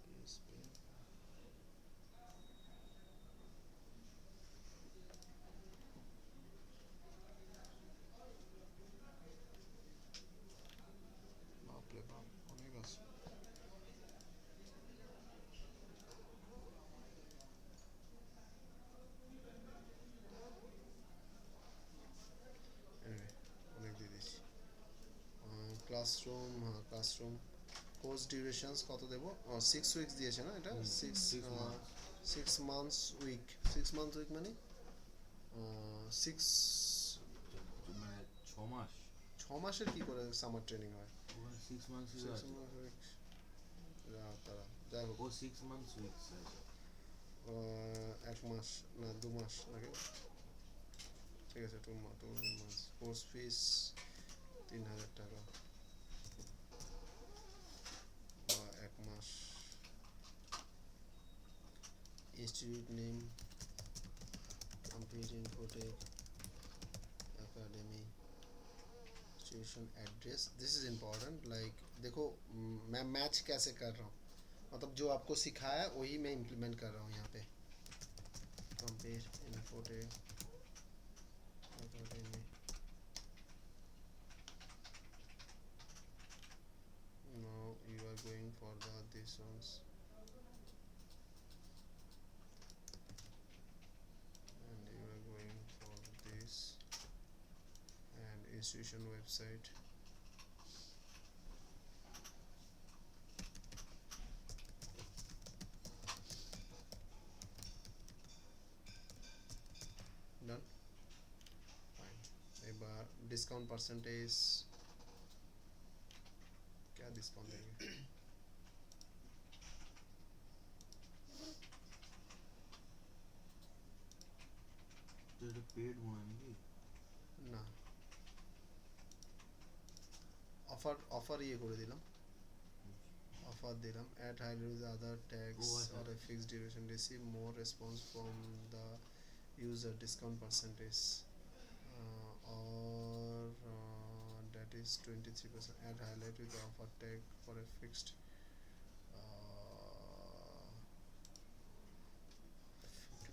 PSP, বাপরে বাপ অনেক আছে। Anyway, অনেক দিয়ে দিয়েছি। ক্লাসরুম, হ্যাঁ ক্লাসরুম। কোর্স ডিউরেশনস কত দেবো? 6 উইকস দিয়েছে না এটা? 6 months উইক। 6 months উইক মানে 6 মানে 6 মাস। 6 মাসের কি করে সামার ট্রেনিং হয়? ওখানে 6 মান্থস 6 আছে। months উইক, তারা যাই হোক, ও 6 মান্থস উইকস আছে। 1 মাস না 2 মাস নাকি? ঠিক আছে, 2 months। কোর্স ফিস 3,000 টাকা, 1 মাস। Institute name, complete Infotech academy, institution address, this is important. Like देखो मैं मैच कैसे कर रहा हूँ, मतलब जो आपको सिखाया है वही मैं इम्प्लीमेंट कर रहा हूँ यहाँ पे। Complete infotech academy, now you are going for the this ones, and you are going for this, and institution website, discount percentage क्या डिस्काउंट देंगे তো এটা পেড মনে হয় নাকি না অফার ইয়ে করে দিলাম অফার দিলাম at high with other tags ও আচ্ছা। or a fixed duration receive more response from the user discount percentage or that is 23% add highlight with the offer tag for a fixed 50%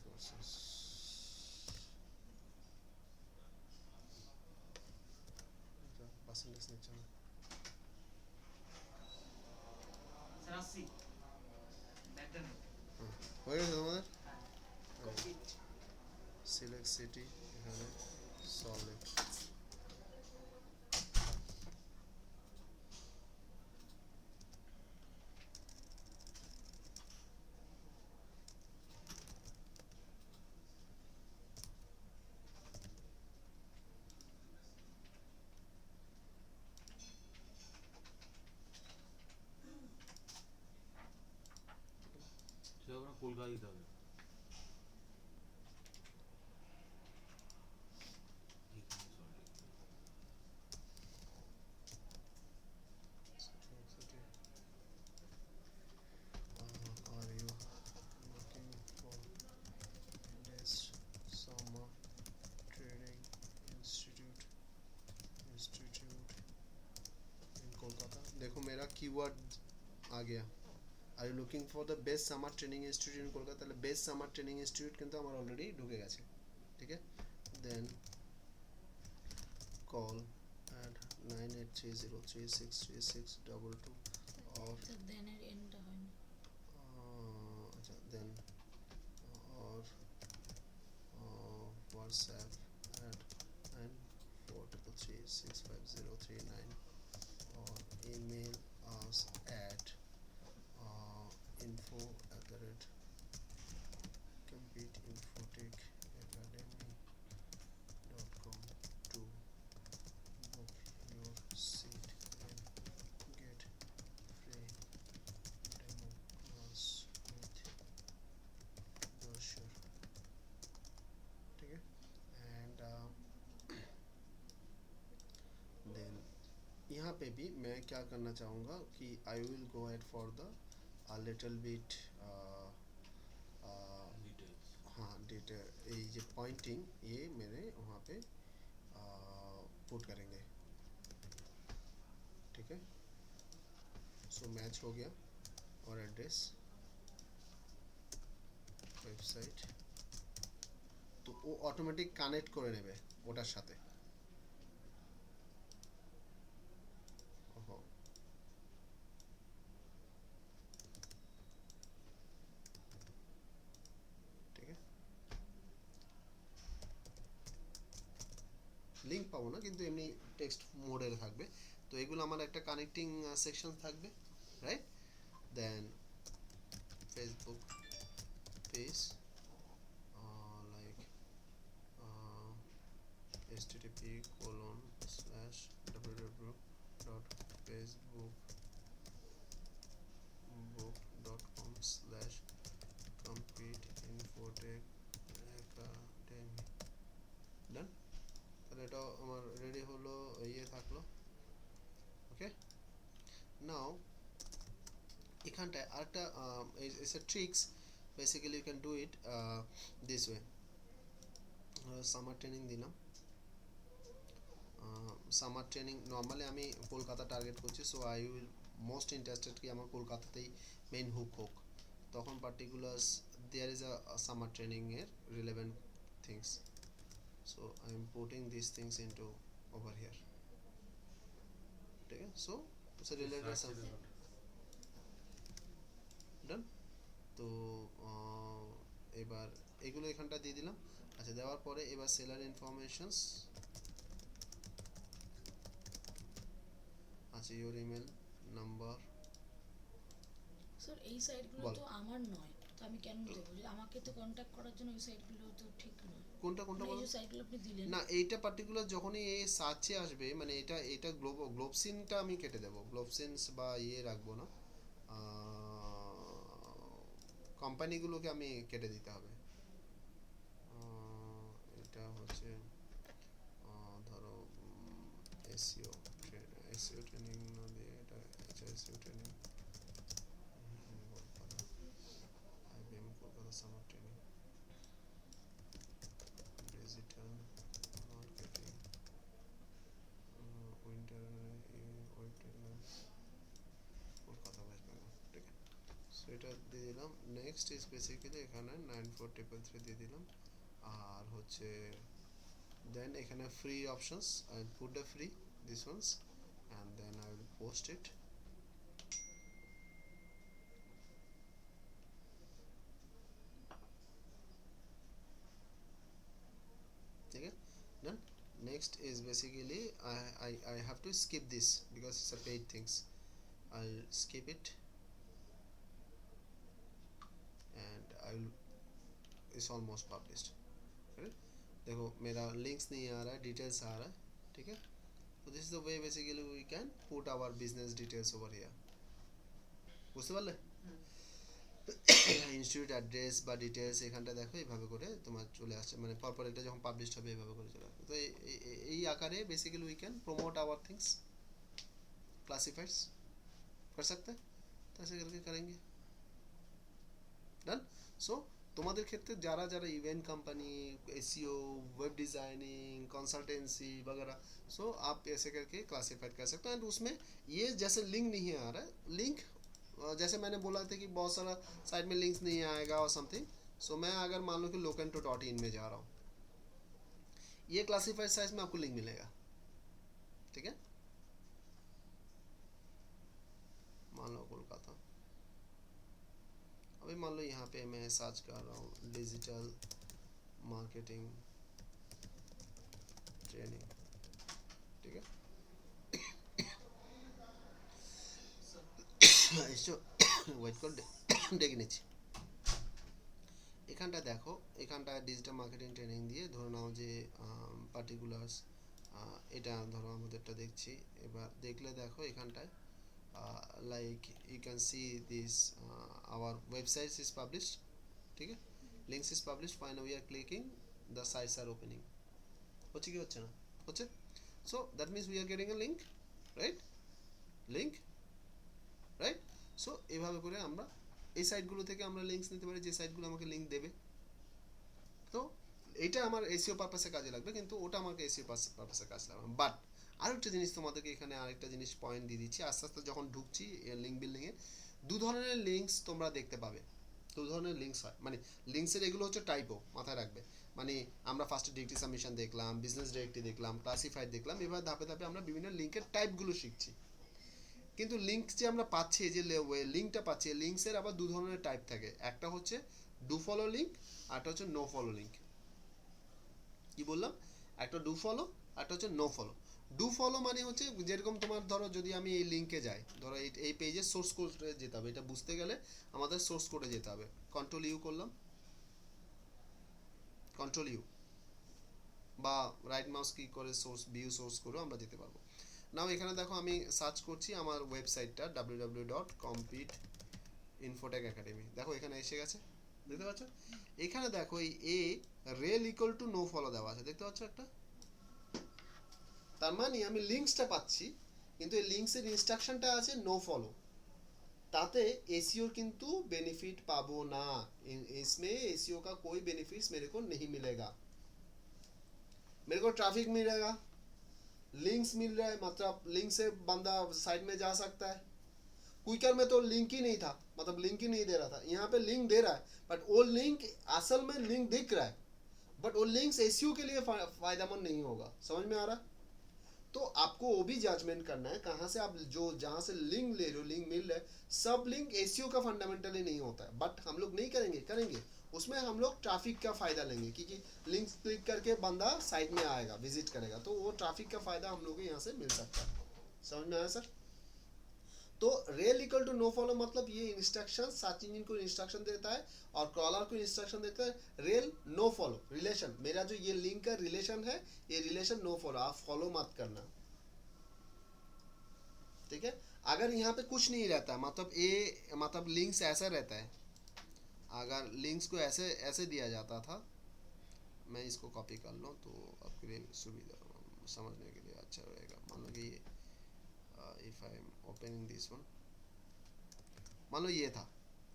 percentage নিচ্ছে না sir আসছি ব্যাকডান হয়ে গেছে তোমাদের complete select city এখানে solid সে আমরা কলকাতা দিতে হবে এখানে sorry। are you looking for best summer training institute in Kolkata देखो मेरा कीवर्ड आ गया are you looking for the best summer training institute in Kolkata তাহলে বেস্ট সামার ট্রেনিং ইনস্টিটিউট কিন্তু আমার অলরেডি ঢুকে গেছে ঠিক আছে দেন কল অ্যাট 9830363622 or স্যার দেনের এন্ডটা হয় না अच्छा then or WhatsApp at 9433365039 or email us at info@competeinfotechacademy.com to book your seat and get free demo class with brochure ठीक है and then यहाँ पे भी मैं क्या करना चाहूँगा कि I will go ahead for the a little bit details हाँ डिटेल ये जो पॉइंटिंग ये मेरे वहाँ पे पुट करेंगे ठीक है सो मैच हो गया और एड्रेस ওয়েবসাইট তো ও অটোমেটিক কানেক্ট করে নেবে ওটার সাথে ওহো ঠিক আছে লিংক পাবো না কিন্তু এমনি টেক্সট মোডে থাকবে তো এগুলো আমার একটা কানেক্টিং সেকশন থাকবে right then Facebook page like http://www.facebook.com/competeinfotech academy done তাহলে এটা আমার রেডি হলো ইয়ে থাকলো ওকে নাও এখানটায় আরেকটা is a tricks basically you can do it this way summer training দিলাম সামার ট্রেনিং নর্মালি আমি কলকাতা টার্গেট করছি so I will most interested কি আমার কলকাতাতেই মেইন হুক হোক তখন particular there is a summer training এর relevant things so I am putting this things into over here ঠিক আছে সো ইটস রিলেটেড ডান তো এবার এগুলো এখানটা দিয়ে দিলাম আচ্ছা দেওয়ার পরে এবার সেলার ইনফরমেশনস আচ্ছা ইওর ইমেল নাম্বার স্যার এই সাইটগুলো বল। তো আমার নয় তো আমি কেন দেবো? যে আমাকে তো কন্ট্যাক্ট করার জন্য ওই সাইটগুলো তো ঠিক নয়। কোনটা কোনটা মানে এই বলো? যে সাইটগুলো আপনি দিলেন, না এইটা পার্টিকুলার যখনই এই সার্চে আসবে, মানে এটা গ্লোবসিনটা আমি কেটে দেবো, গ্লোবসিনস বা রাখবো না, কোম্পানিগুলোকে আমি কেটে দিতে হবে। এটা হচ্ছে ধরো এসইও এসইও ট্রেনিং না দিয়ে এটা SEO training, IBM Kolkata summer training, digital marketing, winter web training Kolkata West Bengal, ঠিক আছে। সো এটা দিয়ে দিলাম। নেক্সট ইজ বেসিক্যালি এখানে 9433 দিয়ে দিলাম। আর হচ্ছে then এখানে free options, I will put the free this ones and then I will post it. Okay, done. Next is basically I have to skip this because it's a paid things. I'll skip it and I will, it's almost published. Correct? देखो मेरा links नहीं आ रहा है, details आ रहा है, ठीक है। So this is the way basically we can put our business details over here. বুঝতে পারলে? ইনস্টিটিউট অ্যাড্রেস বা ডিটেলস এখানটা দেখো এইভাবে করে তোমার চলে আসছে, মানে পরপর এটা যখন পাবলিশ হবে এইভাবে করে চলে আসবে। তো এই আকারে basically we can promote our things, classifieds कर सकते हैं, तो ऐसे करके करेंगे। डन। सो তোমাদের ক্ষেত্রে যারা যারা event company, SEO, web designing, consultancy वगैरह, सो आप ऐसे करके क्लासिफाइड कर सकते हो। एंड उसमें ये जैसे लिंक नहीं आ रहा है, लिंक जैसे मैंने बोला था कि बहुत सारा साइट में लिंक्स नहीं आएगा और समथिंग, सो मैं अगर मान लो कि locanto.in में जा रहा हूँ, ये क्लासिफाइड साइट में आपको लिंक मिलेगा, ठीक है। मान लो कोलकाता, अभी मान लो यहाँ पे मैं सर्च कर रहा हूँ डिजिटल मार्केटिंग ट्रेनिंग, ठीक है। এসো ওয়েট করে ডেকে নিচ্ছি। এখানটা দেখো, এখানটা ডিজিটাল মার্কেটিং ট্রেনিং দিয়ে ধরে নাও যে পার্টিকুলার্স, এটা ধরো আমাদেরটা দেখছি। এবার দেখলে দেখো এখানটায় like you can see this our website is published, ঠিক আছে, links is published, fine we are clicking, the sites are opening. হচ্ছে কি হচ্ছে না? হচ্ছে। So that means we are getting a link, right, link, right. সো এইভাবে করে আমরা এই সাইটগুলো থেকে আমরা লিঙ্কস নিতে পারি, যে সাইটগুলো আমাকে লিঙ্ক দেবে। তো এটা আমার এসইও পারপাসে কাজে লাগবে, কিন্তু ওটা আমাকে এসইও পারপাসে কাজে লাগবে। বাট আরেকটা জিনিস তোমাদেরকে এখানে আরেকটা জিনিস পয়েন্ট দিয়ে দিচ্ছি, আস্তে আস্তে যখন ঢুকছি লিঙ্ক বিল্ডিংয়ে, দু ধরনের লিঙ্কস তোমরা দেখতে পাবে। দু ধরনের লিঙ্কস হয়, মানে লিঙ্কসের এগুলো হচ্ছে টাইপও, মাথায় রাখবে। মানে আমরা ফার্স্টে ডিরেক্টরি সাবমিশন দেখলাম, বিজনেস ডিরেক্টরি দেখলাম, ক্লাসিফাইড দেখলাম, এবার ধাপে ধাপে আমরা বিভিন্ন লিঙ্কের টাইপগুলো শিখছি। কিন্তু লিঙ্ক যে আমরা পাচ্ছি, যে লিঙ্কটা পাচ্ছি, লিঙ্কসের আবার দু ধরনের টাইপ থাকে। একটা হচ্ছে ডু ফলো লিঙ্ক, আরটা হচ্ছে নো ফলো লিঙ্ক। কি বললাম? একটা ডু ফলো, একটা হচ্ছে নো ফলো। ডু ফলো মানে হচ্ছে যেরকম তোমার ধরো যদি আমি এই লিঙ্কে যাই, ধরো এই পেজের সোর্স কোডে যেতে হবে, এটা বুঝতে গেলে আমাদের সোর্স কোডে যেতে হবে। কন্ট্রোল ইউ করলাম, কন্ট্রোল ইউ বা রাইট মাউস কি করে সোর্স ভিউ সোর্স করেও আমরা যেতে পারবো। নাও এখানে দেখো আমি সার্চ করছি আমার ওয়েবসাইটটা www.competeinfotech.academy, দেখো এখানে এসে গেছে, দেখতে পাচ্ছ? এখানে দেখো এই a rel equal to no follow দেওয়া আছে, দেখতে পাচ্ছ একটা? তার মানে আমি লিঙ্কসটা পাচ্ছি, কিন্তু এই লিঙ্কসের ইনস্ট্রাকশনটা আছে নো ফলো। তাতে एसईओ किंतु बेनिफिट पाबो ना, इसमें एसईओ का कोई बेनिफिट्स मेरे को नहीं मिलेगा। मेरे को ट्रैफिक मिलेगा, लिंक्स मिल रहा है, मतलब लिंक से बंदा साइट में जा सकता है। क्विकर में तो लिंक ही नहीं था, मतलब लिंक ही नहीं दे रहा था, यहाँ पे लिंक दे रहा है, बट वो लिंक असल में लिंक दिख रहा है, बट वो लिंक्स एसईओ के लिए फायदेमंद नहीं होगा। समझ में आ रहा है? तो आपको वो भी जजमेंट करना है कहाँ से आप जो जहाँ से लिंक ले रहे हो, लिंक मिल रहा है, सब लिंक एसईओ का फंडामेंटली नहीं होता है, बट हम लोग नहीं करेंगे उसमें हम लोग ट्रैफिक का फ़ायदा लेंगे, क्योंकि लिंक क्लिक करके बंदा साइट में आएगा, विजिट करेगा, तो वो ट्रैफिक का फ़ायदा हम लोग को यहाँ से मिल सकता है। समझ में आया सर? तो rel equal to no follow मतलब ये इंस्ट्रक्शन सर्च इंजन को इंस्ट्रक्शन देता है और क्रॉलर को इंस्ट्रक्शन देता है रेल नो फॉलो रिलेशन, मेरा जो ये लिंक का रिलेशन है ये रिलेशन नो फॉलो, आप फॉलो मत करना, ठीक है। अगर यहाँ पे कुछ नहीं रहता मतलब ए मतलब लिंक्स ऐसा रहता है, अगर लिंक्स को ऐसे ऐसे दिया जाता था, मैं इसको कॉपी कर लूँ तो आपके लिए सुविधा समझने के लिए अच्छा रहेगा। मान लो कि ये if I am opening this one, मान लो ये था,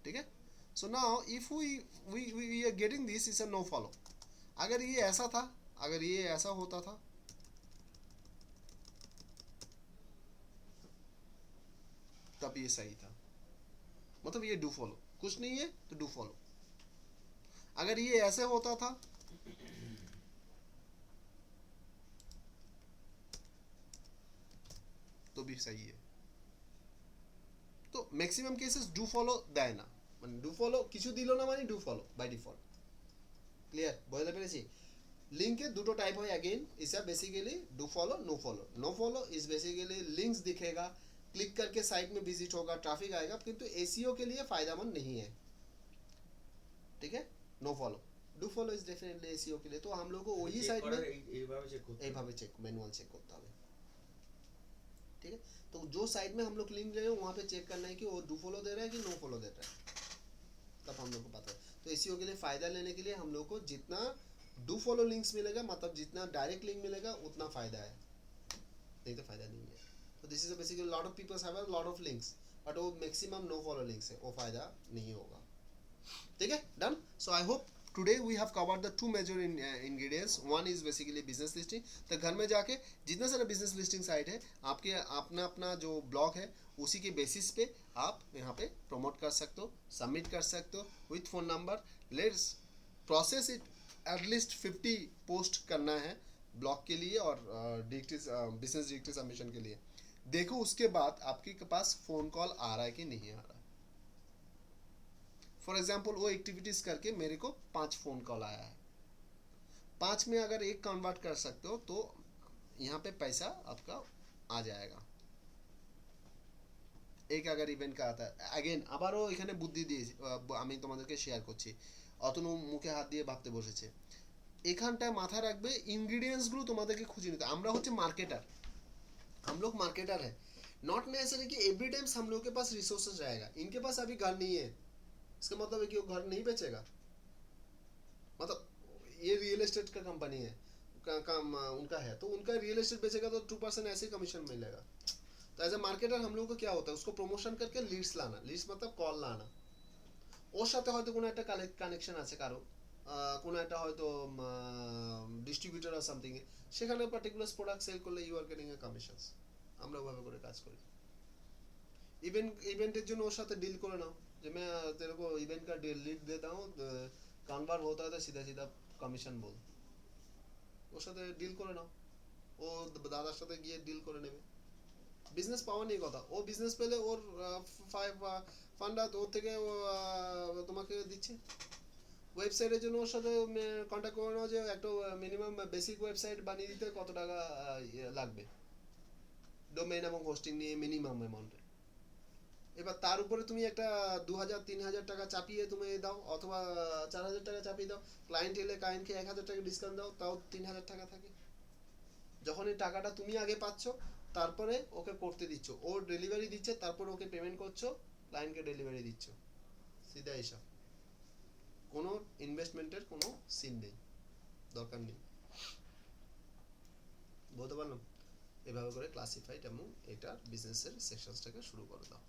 ठीक है। So now if we are getting this is a no follow. अगर ये ऐसा था, अगर ये ऐसा होता था तब ये सही था, मतलब ये डू फॉलो, कुछ नहीं है तो डू फॉलो। अगर ये ऐसे होता था तो भी सही है। तो मैक्सिमाम केसेस डू फॉलो দেয় না, মানে ডু ফলো কিছু দিল না মানে do follow by default. Clear, বুঝতে পেরেছি? লিংকে দুটো টাইপ হয় अगेन, इसका basically do follow no follow. No follow is basically links दिखेगा, क्लिक करके साइट में विजिट होगा, ट्रैफिक आएगा, किंतु एसईओ के लिए फायदेमंद नहीं है, ठीक है। No follow, do follow is definitely SEO के लिए। तो हम लोग को वही চেক साइट করার में এইভাবে চেক করতে হবে। এইভাবে চেক मैनुअल चेक করতে হবে, ठीक है। तो जो साइट में हम लोग लिंक ले रहे हैं वहाँ पे चेक करना है कि वो डू फॉलो दे रहा है कि नो फॉलो दे रहा है, तब हम लोग को पता है। तो एसईओ के लिए फ़ायदा लेने के लिए हम लोग को जितना डू फॉलो लिंक्स मिलेगा, मतलब जितना डायरेक्ट लिंक मिलेगा उतना फ़ायदा है, नहीं तो फ़ायदा नहीं है। तो this is basically lot of peoples have a lot of links, but वो मैक्सिमम नो फॉलो लिंक्स है, वो फ़ायदा नहीं होगा, ठीक है। Done. So I hope today we have covered the two major ingredients. One is basically business listing. तो घर में जाके जितना सारा बिजनेस लिस्टिंग साइट है आपके अपना अपना जो ब्लॉग है उसी के बेसिस पे आप यहाँ पे प्रमोट कर सकते हो, सबमिट कर सकते हो with phone number. Let's process it, at least 50 post करना है ब्लॉग के लिए और बिजनेस डिरेक्टरी सबमिशन के लिए। देखो उसके बाद आपके पास फ़ोन कॉल आ रहा है कि नहीं आ रहा है। फॉर एग्जाम्पल वो एक्टिविटीज़ करके मेरे को 5 फ़ोन कॉल आया है, 5 में अगर एक कन्वर्ट कर सकते हो तो यहाँ पे पैसा आपका आ जाएगा। एक अगर इवेंट का आता है अगेन আবারও এখানে বুদ্ধি দিয়ে আমি তোমাদেরকে শেয়ার করছি, অতনু মুখে হাত দিয়ে ভাবতে বসেছে। এখানটায় মাথা রাখবে ইনগ্রিডিয়েন্টসগুলো তোমাদেরকে খুঁজে নিতে। আমরা হচ্ছে मार्केटर, हम लोग मार्केटर है, नॉट नेसेसरी कि एवरी टाइम हम लोग के पास रिसोर्सेज रहेगा। इनके पास अभी घर नहीं है, इसका मतलब है कि वो घर नहीं बेचेगा, मतलब ये रियल एस्टेट का कंपनी है काम उनका है, तो उनका रियल एस्टेट बेचेगा तो 2% ऐसे कमीशन मिलेगा। तो एज ए मार्केटर हम लोग को क्या होता है, उसको प्रमोशन करके लीड्स लाना, लीड्स मतलब कॉल लाना, ওর সাথে হয়তো কোনো একটা কানেকশন আছে কারো, কোনো একটা হয়তো ডিস্ট্রিবিউটর আর সামথিং, সেখানে পার্টিকুলার প্রোডাক্ট সেল করলে you are getting a commissions. আমরা ওভাবে করে কাজ করি। इवेंटेर জন্য ওর সাথে ডিল করে নাও যে मैं तेरे को इवेंट का लीड देता हूँ, कन्वर्ट होता है तो सीधा सीधा कमीशन बोल, ওর সাথে ডিল করে নাও, ও দাদার সাথে গিয়ে ডিল করে নেবে। বিজনেস পাওয়া নিয়ে কথা, ও বিজনেস পেলে ওর 5 ফান্ডা ওর থেকে তোমাকে দিচ্ছে। ওয়েবসাইটের জন্য ওর সাথে কন্ট্যাক্ট করে নাও যে একটা মিনিমাম বেসিক ওয়েবসাইট বানিয়ে দিতে কত টাকা লাগবে, ডোমেইন এবং হোস্টিং নিয়ে মিনিমাম অ্যামাউন্টে। এবার তার উপরে তুমি একটা 2000-3000 টাকা চাপিয়ে তুমি দাও, অথবা 4000 টাকা চাপিয়ে দাও, ক্লায়েন্ট এলে ক্লায়েন্টকে 1000 টাকা ডিসকাউন্ট দাও, তাও 3000 টাকা থাকে। যখন এই টাকাটা তুমি আগে পাচ্ছ তারপরে ওকে করতে দিচ্ছ, ও ডেলিভারি দিচ্ছে, তারপর ওকে পেমেন্ট করছো, ক্লায়েন্টকে ডেলিভারি দিচ্ছ, সিধা হিসাব, কোনো ইনভেস্টমেন্টের কোনো সিন নেই, দরকার নেই। বলতে পারলাম? এভাবে করে ক্লাসিফাইড এবং এটার বিজনেসের সেকশনসটাকে শুরু করে দাও।